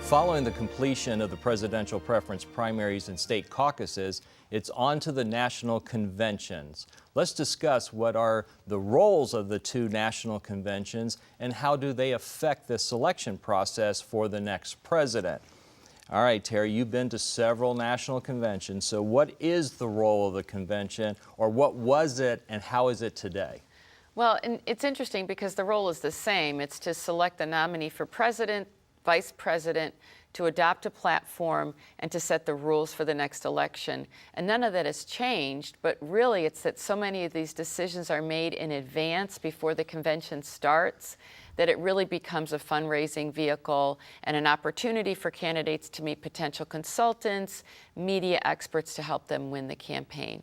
Following the completion of the presidential preference primaries and state caucuses, it's on to the national conventions. Let's discuss what are the roles of the two national conventions and how do they affect the selection process for the next president. All right, Terry, you've been to several national conventions, so what is the role of the convention, or what was it and how is it today? Well, and it's interesting because the role is the same. It's to select the nominee for president, vice president, to adopt a platform, and to set the rules for the next election. And none of that has changed, but really it's that so many of these decisions are made in advance before the convention starts that it really becomes a fundraising vehicle and an opportunity for candidates to meet potential consultants, media experts to help them win the campaign.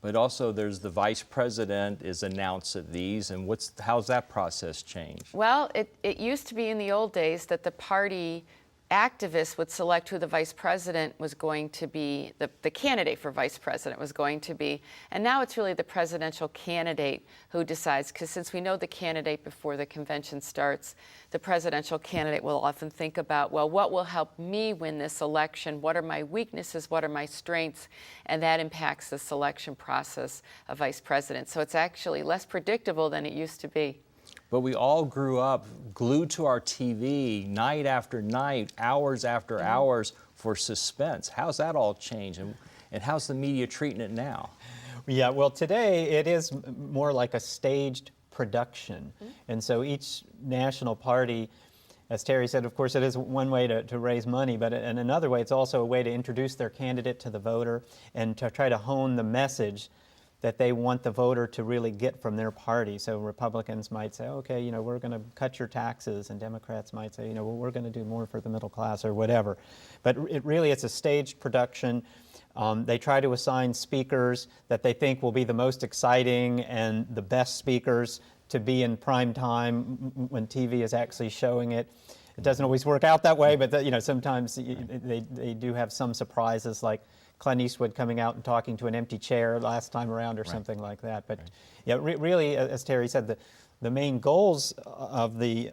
But also there's the vice president is announced at these, and how's that process changed? Well, it used to be in the old days that the party activists would select who the vice president was going to be, the candidate for vice president was going to be, and now it's really the presidential candidate who decides, because since we know the candidate before the convention starts, the presidential candidate will often think about, well, what will help me win this election? What are my weaknesses? What are my strengths? And that impacts the selection process of vice president. So it's actually less predictable than it used to be. But we all grew up glued to our TV night after night, hours after hours for suspense. How's that all changed, and how's the media treating it now? Yeah, well, today it is more like a staged production. And so each national party, as Terry said, of course, it is one way to raise money, but in another way, it's also a way to introduce their candidate to the voter and to try to hone the message that they want the voter to really get from their party. So Republicans might say, okay, you know, we're going to cut your taxes, and Democrats might say, you know, well, we're going to do more for the middle class or whatever. But it's a staged production. They try to assign speakers that they think will be the most exciting and the best speakers to be in prime time when TV is actually showing it. It doesn't always work out that way, but you know, sometimes they do have some surprises, like Clint Eastwood coming out and talking to an empty chair last time around, or something like that. But yeah, really, as Terry said, the main goals of the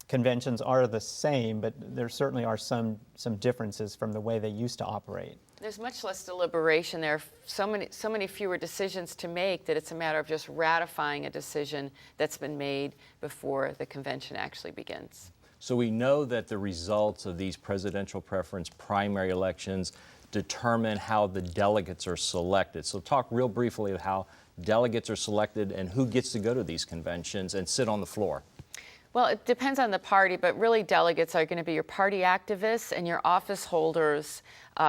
conventions are the same, but there certainly are some differences from the way they used to operate. There's much less deliberation. There are so many fewer decisions to make that it's a matter of just ratifying a decision that's been made before the convention actually begins. So we know that the results of these presidential preference primary elections determine how the delegates are selected. So talk real briefly of how delegates are selected and who gets to go to these conventions and sit on the floor. Well, it depends on the party, but really delegates are going to be your party activists and your office holders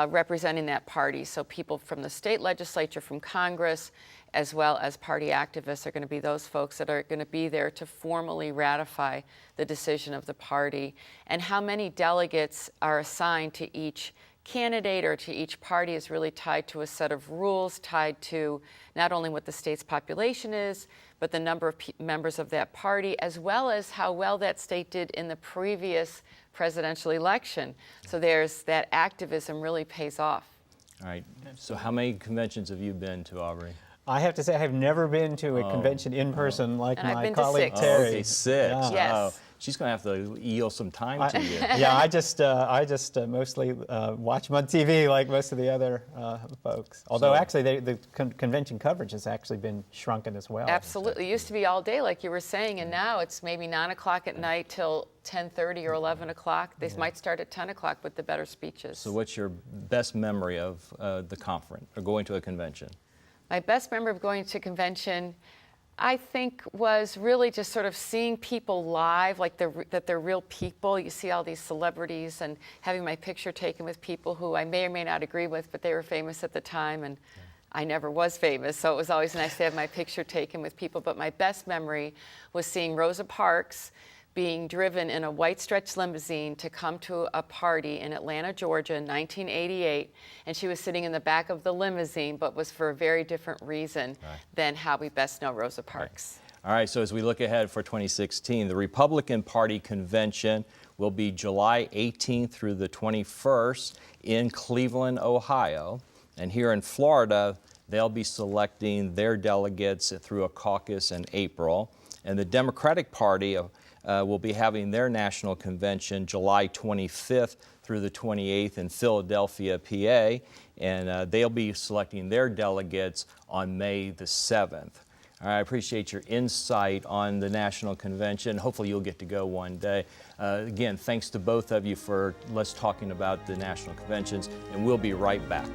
representing that party. So people from the state legislature, from Congress, as well as party activists are going to be those folks that are going to be there to formally ratify the decision of the party. And how many delegates are assigned to each candidate or to each party is really tied to a set of rules, tied to not only what the state's population is, but the number of members of that party, as well as how well that state did in the previous presidential election. So there's that activism really pays off. All right, so how many conventions have you been to, Aubrey? I have to say, I've never been to a convention in person like And I've my been to colleague 6. Terry. Okay, 6. Yeah. Yes. Oh, she's going to have to yield some time to you. Yeah, I just mostly watch them on TV like most of the other folks. Although actually, the convention coverage has actually been shrunken as well. Absolutely. It used to be all day, like you were saying, and now it's maybe 9 o'clock at night till 10:30 or 11 o'clock. They might start at 10 o'clock with the better speeches. So what's your best memory of the conference, or going to a convention? My best memory of going to convention, I think, was really just sort of seeing people live, like that they're real people. You see all these celebrities, and having my picture taken with people who I may or may not agree with, but they were famous at the time, and I never was famous, so it was always nice to have my picture taken with people. But my best memory was seeing Rosa Parks being driven in a white stretch limousine to come to a party in Atlanta, Georgia in 1988, and she was sitting in the back of the limousine, but was for a very different reason than how we best know Rosa Parks. All right, so as we look ahead for 2016, the Republican Party convention will be July 18th through the 21st in Cleveland, Ohio. And here in Florida, they'll be selecting their delegates through a caucus in April. And the Democratic Party will be having their national convention July 25th through the 28th in Philadelphia, PA, and they'll be selecting their delegates on May the 7th. I appreciate your insight on the National Convention. Hopefully you'll get to go one day. Again, thanks to both of you for talking about the National Conventions, and we'll be right back.